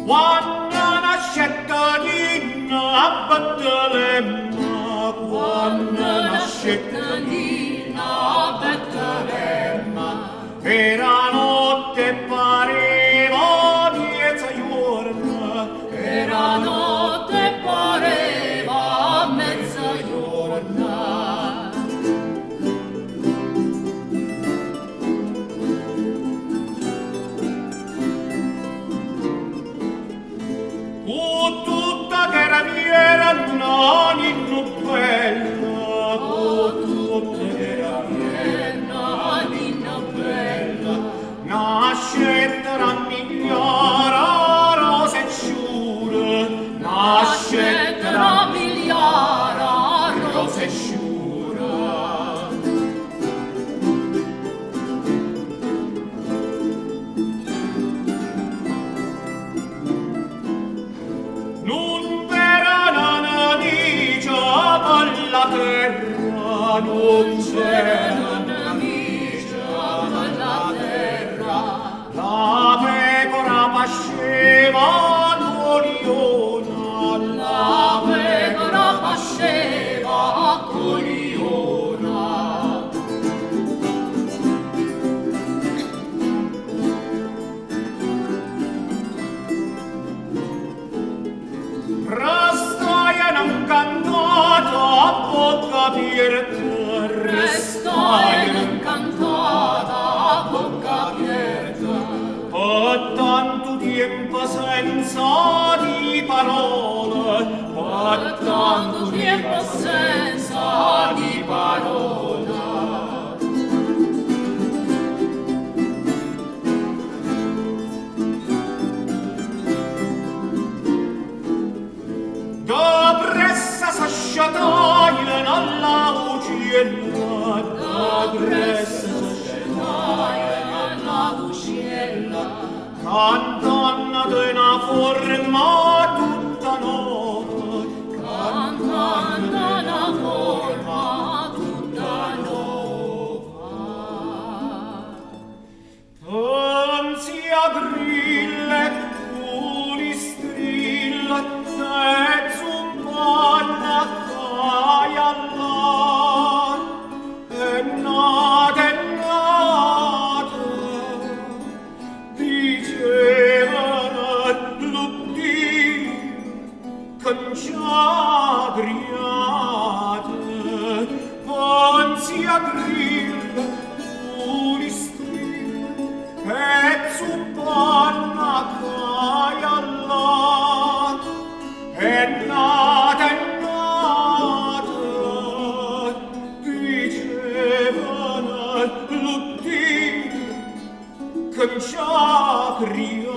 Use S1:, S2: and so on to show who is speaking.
S1: quando nascetta Nina a Bettelemma, quando nascetta Nina a Bettelemma, era notte pareva mezzogiorno, era notte pareva mezzogiorno. Tutta carabiniera non in bella, tutta carabiniera non in bella, nasce tra migliora rose sciure, nasce tra migliora rose sciure. Non vera nanicia alla terra, non c'era nanicia alla terra, la pecora pasceva coliona, la pecora pasceva coliona. Restaia un cantato a bocca aperta, restaia un cantato a bocca aperta, per tanto tempo senza di parole, per tanto tempo senza di parole. Da pressa s'asciataia nella ucciella, da pressa s'asciataia nella ucciella, cantando d'una forma tutta nuova, cantando d'una forma tutta nuova. Pensi a grille, culi strille, mezzo panna caia là, e nata, dicevano l'uddì canciagriate, pensi a grille, culi strille, mezzo panna caia là, è nata, dicevano l'uddì canciagriate.